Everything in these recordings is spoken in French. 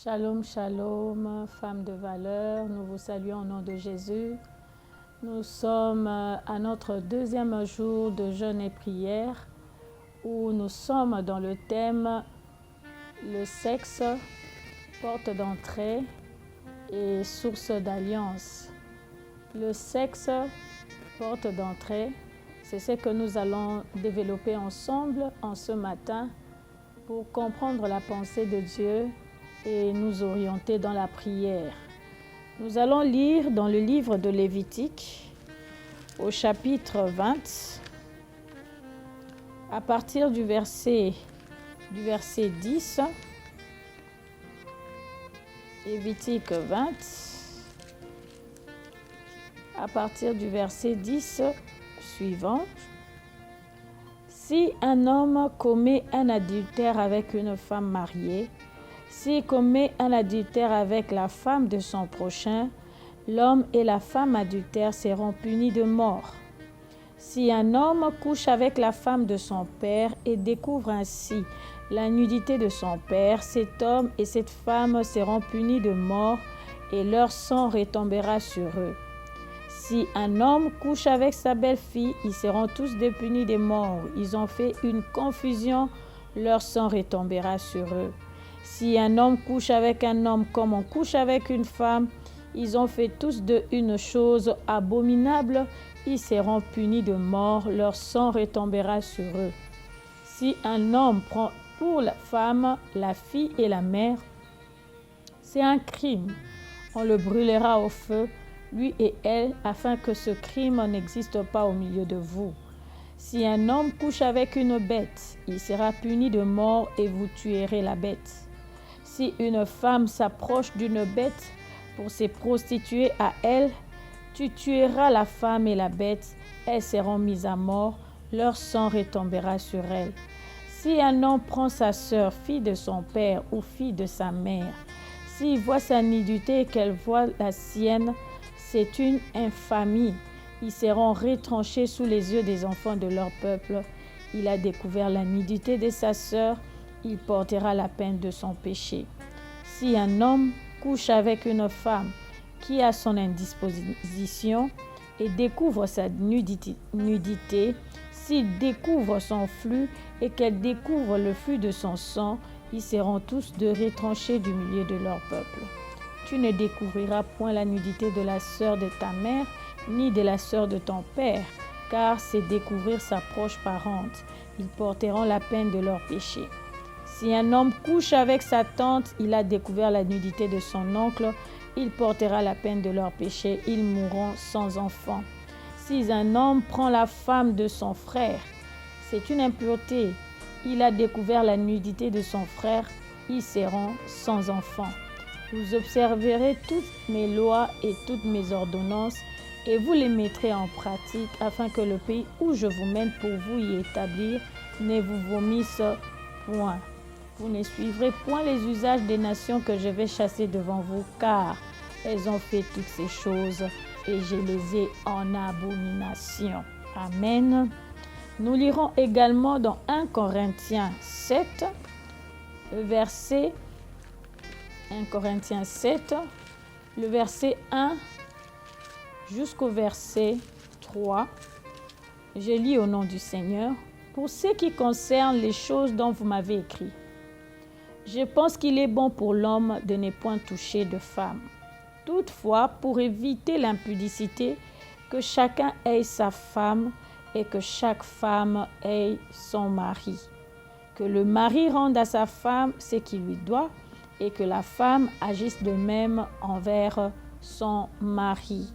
Shalom, shalom, femmes de valeur, nous vous saluons au nom de Jésus. Nous sommes à notre deuxième jour de jeûne et prière où nous sommes dans le thème le sexe, porte d'entrée et source d'alliance. Le sexe, porte d'entrée, c'est ce que nous allons développer ensemble en ce matin pour comprendre la pensée de Dieu et nous orienter dans la prière. Nous allons lire dans le livre de Lévitique, au chapitre 20, à partir du verset 10, Lévitique 20, à partir du verset 10 suivant. Si un homme commet un adultère avec une femme mariée, s'il commet un adultère avec la femme de son prochain, l'homme et la femme adultère seront punis de mort. Si un homme couche avec la femme de son père et découvre ainsi la nudité de son père, cet homme et cette femme seront punis de mort et leur sang retombera sur eux. Si un homme couche avec sa belle-fille, ils seront tous deux punis de mort. Ils ont fait une confusion, leur sang retombera sur eux. Si un homme couche avec un homme comme on couche avec une femme, ils ont fait tous deux une chose abominable, ils seront punis de mort, leur sang retombera sur eux. Si un homme prend pour la femme, la fille et la mère, c'est un crime. On le brûlera au feu, lui et elle, afin que ce crime n'existe pas au milieu de vous. Si un homme couche avec une bête, il sera puni de mort et vous tuerez la bête. Si une femme s'approche d'une bête pour se prostituer à elle, tu tueras la femme et la bête, elles seront mises à mort, leur sang retombera sur elles. Si un homme prend sa sœur, fille de son père ou fille de sa mère, s'il voit sa nudité et qu'elle voit la sienne, c'est une infamie. Ils seront retranchés sous les yeux des enfants de leur peuple. Il a découvert la nudité de sa sœur, il portera la peine de son péché. Si un homme couche avec une femme qui a son indisposition et découvre sa nudité, s'il découvre son flux et qu'elle découvre le flux de son sang, ils seront tous deux retranchés du milieu de leur peuple. Tu ne découvriras point la nudité de la sœur de ta mère, ni de la sœur de ton père, car c'est découvrir sa proche parente. Ils porteront la peine de leur péché. Si un homme couche avec sa tante, il a découvert la nudité de son oncle, il portera la peine de leur péché, ils mourront sans enfant. Si un homme prend la femme de son frère, c'est une impureté. Il a découvert la nudité de son frère, ils seront sans enfant. Vous observerez toutes mes lois et toutes mes ordonnances, et vous les mettrez en pratique, afin que le pays où je vous mène pour vous y établir ne vous vomisse point. Vous ne suivrez point les usages des nations que je vais chasser devant vous, car elles ont fait toutes ces choses, et je les ai en abomination. Amen. Nous lirons également dans 1 Corinthiens 7, verset 1 Corinthiens 7, le verset 1 jusqu'au verset 3. Je lis au nom du Seigneur. Pour ce qui concerne les choses dont vous m'avez écrit, je pense qu'il est bon pour l'homme de ne point toucher de femme. Toutefois, pour éviter l'impudicité, que chacun ait sa femme et que chaque femme ait son mari. Que le mari rende à sa femme ce qu'il lui doit et que la femme agisse de même envers son mari.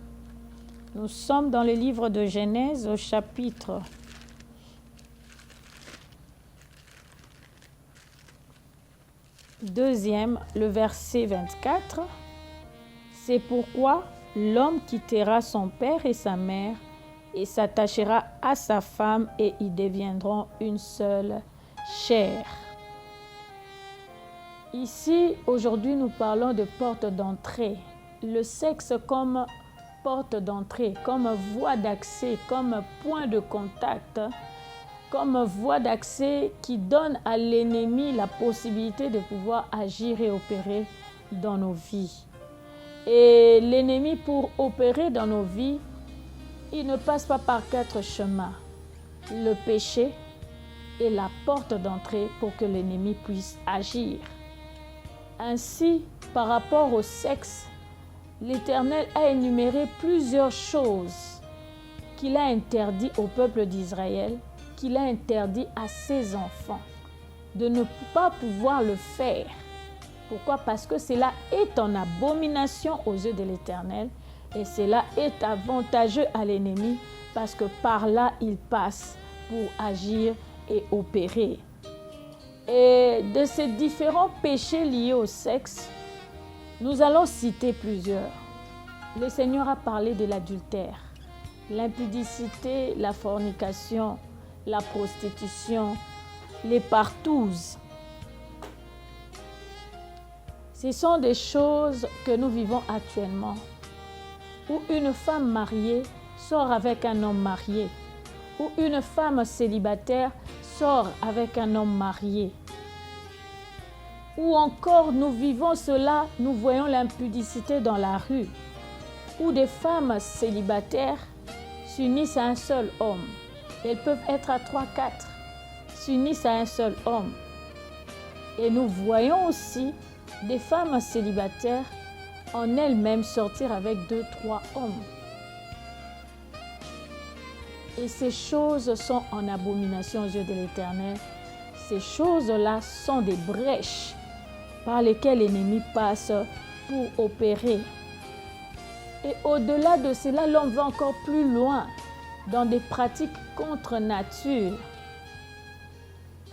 Nous sommes dans le livre de Genèse au chapitre 2, le verset 24. C'est pourquoi l'homme quittera son père et sa mère et s'attachera à sa femme et ils deviendront une seule chair. Ici, aujourd'hui, nous parlons de porte d'entrée. Le sexe comme porte d'entrée, comme voie d'accès, comme point de contact, comme voie d'accès qui donne à l'ennemi la possibilité de pouvoir agir et opérer dans nos vies. Et l'ennemi, pour opérer dans nos vies, il ne passe pas par 4 chemins. Le péché est la porte d'entrée pour que l'ennemi puisse agir. Ainsi, par rapport au sexe, l'Éternel a énuméré plusieurs choses qu'il a interdit au peuple d'Israël, qu'il a interdit à ses enfants de ne pas pouvoir le faire. Pourquoi? Parce que cela est en abomination aux yeux de l'Éternel et cela est avantageux à l'ennemi parce que par là il passe pour agir et opérer. Et de ces différents péchés liés au sexe, nous allons citer plusieurs. Le Seigneur a parlé de l'adultère, l'impudicité, la fornication, la prostitution, les partouses. Ce sont des choses que nous vivons actuellement, où une femme mariée sort avec un homme marié, où une femme célibataire sort avec un homme marié. Ou encore nous vivons cela, nous voyons l'impudicité dans la rue, où des femmes célibataires s'unissent à un seul homme. Elles peuvent être à 3, 4, s'unissent à un seul homme. Et nous voyons aussi des femmes célibataires en elles-mêmes sortir avec 2, 3 hommes. Et ces choses sont en abomination aux yeux de l'Éternel. Ces choses-là sont des brèches par lesquelles l'ennemi passe pour opérer. Et au-delà de cela, l'homme va encore plus loin dans des pratiques contre nature,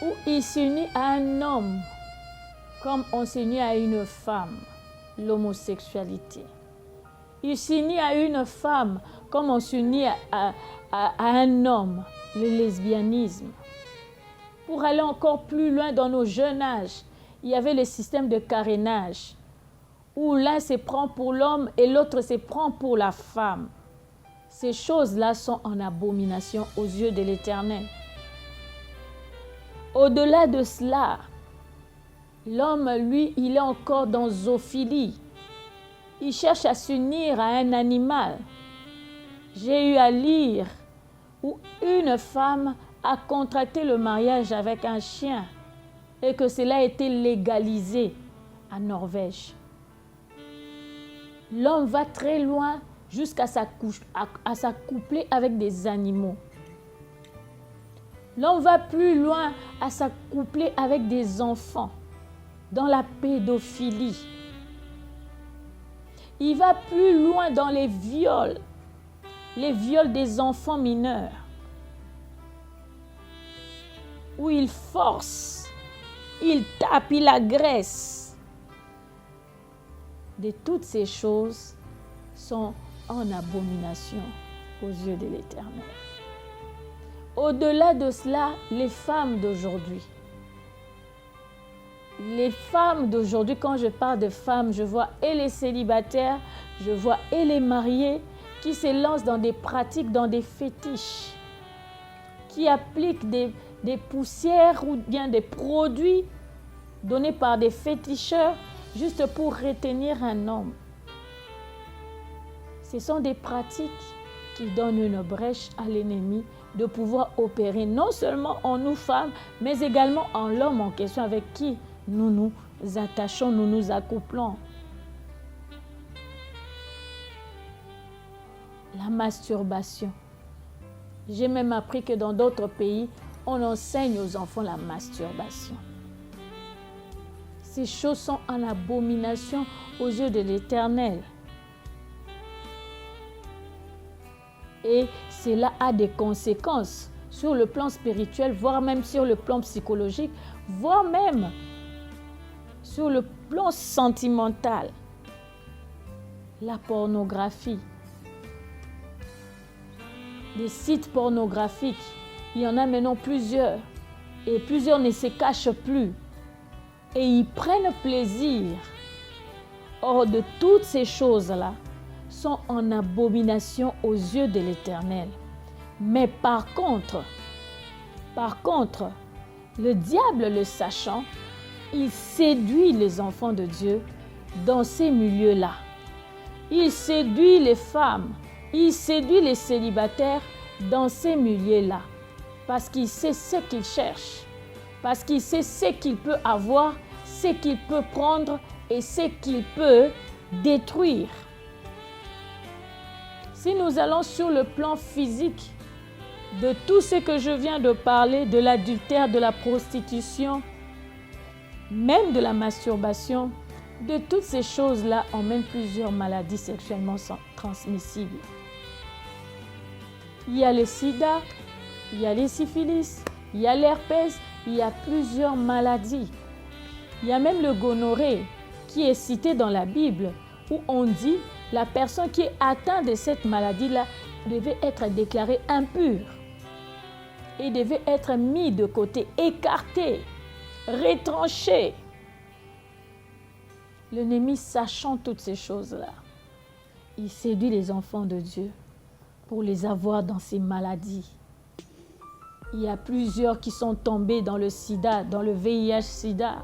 où il s'unit à un homme comme on s'unit à une femme, l'homosexualité. Il s'unit à une femme comme on s'unit à un homme, le lesbianisme. Pour aller encore plus loin dans nos jeunes âges, il y avait le système de carénage, où l'un se prend pour l'homme et l'autre se prend pour la femme. Ces choses-là sont en abomination aux yeux de l'Éternel. Au-delà de cela, l'homme, lui, il est encore dans zoophilie. Il cherche à s'unir à un animal. J'ai eu à lire où une femme a contracté le mariage avec un chien et que cela a été légalisé en Norvège. L'homme va très loin jusqu'à s'accoupler avec des animaux. L'homme va plus loin à s'accoupler avec des enfants dans la pédophilie. Il va plus loin dans les viols des enfants mineurs, où il force, il tape, il agresse. De toutes ces choses sont en abomination aux yeux de l'Éternel. Au-delà de cela, les femmes d'aujourd'hui. Les femmes d'aujourd'hui, quand je parle de femmes, je vois et les célibataires, je vois et les mariés qui se lancent dans des pratiques, dans des fétiches, qui appliquent des poussières ou bien des produits donnés par des féticheurs juste pour retenir un homme. Ce sont des pratiques qui donnent une brèche à l'ennemi de pouvoir opérer non seulement en nous femmes, mais également en l'homme en question avec qui nous nous attachons, nous nous accouplons. La masturbation. J'ai même appris que dans d'autres pays, on enseigne aux enfants la masturbation. Ces choses sont en abomination aux yeux de l'Éternel. Et cela a des conséquences sur le plan spirituel, voire même sur le plan psychologique, voire même sur le plan sentimental. La pornographie. Les sites pornographiques, il y en a maintenant plusieurs. Et plusieurs ne se cachent plus. Et ils prennent plaisir. Or, de toutes ces choses-là, sont en abomination aux yeux de l'Éternel. Mais par contre, le diable le sachant, il séduit les enfants de Dieu dans ces milieux-là. Il séduit les femmes, il séduit les célibataires dans ces milieux-là. Parce qu'il sait ce qu'il cherche, parce qu'il sait ce qu'il peut avoir, ce qu'il peut prendre et ce qu'il peut détruire. Si nous allons sur le plan physique de tout ce que je viens de parler, de l'adultère, de la prostitution, même de la masturbation, de toutes ces choses-là emmènent plusieurs maladies sexuellement transmissibles. Il y a le sida, il y a les syphilis, il y a l'herpès, il y a plusieurs maladies. Il y a même le gonorrhée qui est cité dans la Bible où on dit la personne qui est atteinte de cette maladie-là devait être déclarée impure et devait être mis de côté, écarté, retranché. L'ennemi, sachant toutes ces choses-là, il séduit les enfants de Dieu pour les avoir dans ces maladies. Il y a plusieurs qui sont tombés dans le sida, dans le VIH-sida.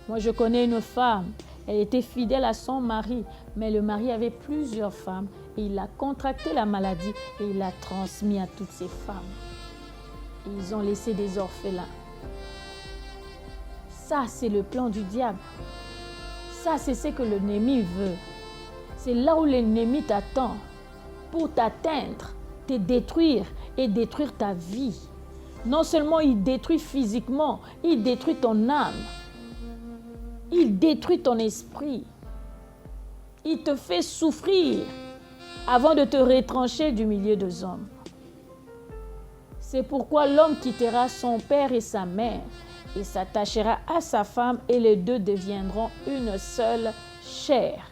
Moi, je connais une femme, elle était fidèle à son mari, mais le mari avait plusieurs femmes et il a contracté la maladie et il l'a transmis à toutes ces femmes. Et ils ont laissé des orphelins. Ça, c'est le plan du diable. Ça, c'est ce que l'ennemi veut. C'est là où l'ennemi t'attend pour t'atteindre, te détruire et détruire ta vie. Non seulement il détruit physiquement, il détruit ton âme. Il détruit ton esprit. Il te fait souffrir avant de te retrancher du milieu des hommes. C'est pourquoi l'homme quittera son père et sa mère et s'attachera à sa femme et les deux deviendront une seule chair.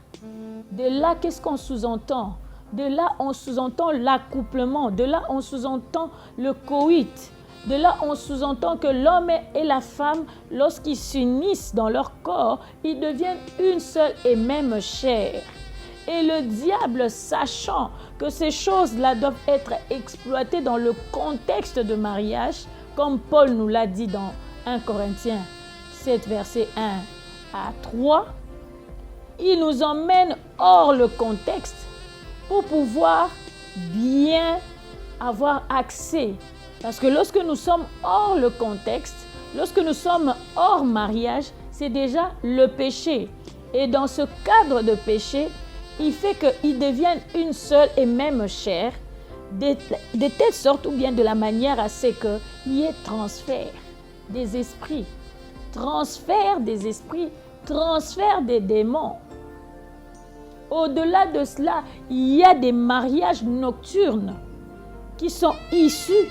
De là, qu'est-ce qu'on sous-entend? De là, on sous-entend l'accouplement. De là, on sous-entend le coït. De là, on sous-entend que l'homme et la femme, lorsqu'ils s'unissent dans leur corps, ils deviennent une seule et même chair. Et le diable, sachant que ces choses-là doivent être exploitées dans le contexte de mariage, comme Paul nous l'a dit dans 1 Corinthiens 7, verset 1 à 3, il nous emmène hors le contexte pour pouvoir bien avoir accès. Parce que lorsque nous sommes hors le contexte, lorsque nous sommes hors mariage, c'est déjà le péché. Et dans ce cadre de péché, il fait qu'ils deviennent une seule et même chair, de telle sorte ou bien de la manière à ce qu'il y ait transfert des esprits, transfert des esprits, transfert des démons. Au-delà de cela, il y a des mariages nocturnes qui sont issus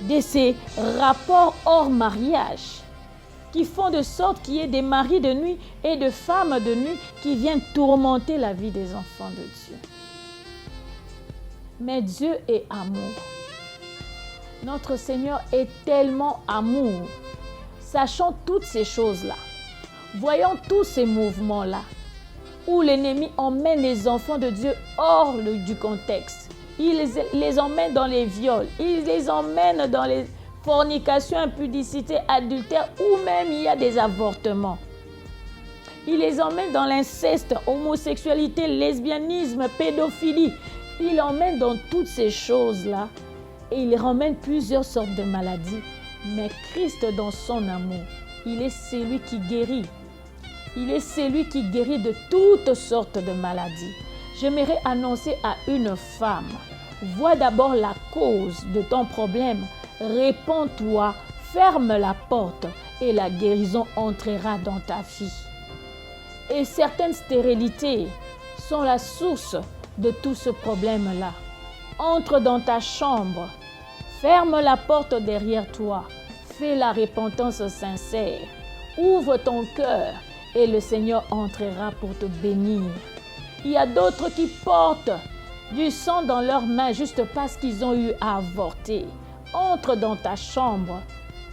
de ces rapports hors mariage, qui font de sorte qu'il y ait des maris de nuit et de femmes de nuit qui viennent tourmenter la vie des enfants de Dieu. Mais Dieu est amour. Notre Seigneur est tellement amour. Sachant toutes ces choses-là, voyons tous ces mouvements-là, où l'ennemi emmène les enfants de Dieu hors du contexte. Il les emmène dans les viols, il les emmène dans les fornications, impudicités, adultères, ou même il y a des avortements. Il les emmène dans l'inceste, homosexualité, lesbianisme, pédophilie. Il emmène dans toutes ces choses-là et il ramène plusieurs sortes de maladies. Mais Christ, dans son amour, il est celui qui guérit. Il est celui qui guérit de toutes sortes de maladies. J'aimerais annoncer à une femme, vois d'abord la cause de ton problème, réponds-toi, ferme la porte et la guérison entrera dans ta vie. Et certaines stérilités sont la source de tout ce problème-là. Entre dans ta chambre, ferme la porte derrière toi, fais la repentance sincère, ouvre ton cœur et le Seigneur entrera pour te bénir. Il y a d'autres qui portent du sang dans leurs mains juste parce qu'ils ont eu à avorter. Entre dans ta chambre,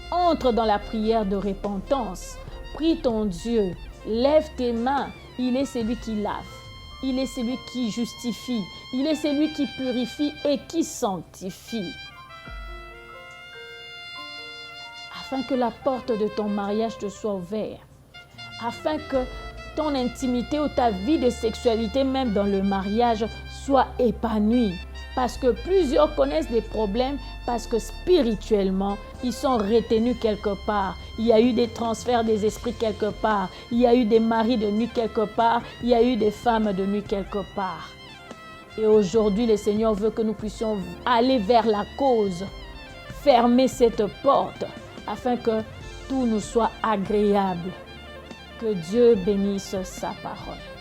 entre dans la prière de repentance, prie ton Dieu, lève tes mains, il est celui qui lave, il est celui qui justifie, il est celui qui purifie et qui sanctifie. Afin que la porte de ton mariage te soit ouverte, afin que ton intimité ou ta vie de sexualité, même dans le mariage, soit épanouie. Parce que plusieurs connaissent des problèmes parce que spirituellement, ils sont retenus quelque part. Il y a eu des transferts des esprits quelque part. Il y a eu des maris de nuit quelque part. Il y a eu des femmes de nuit quelque part. Et aujourd'hui, le Seigneur veut que nous puissions aller vers la cause, fermer cette porte afin que tout nous soit agréable. Que Dieu bénisse sa parole.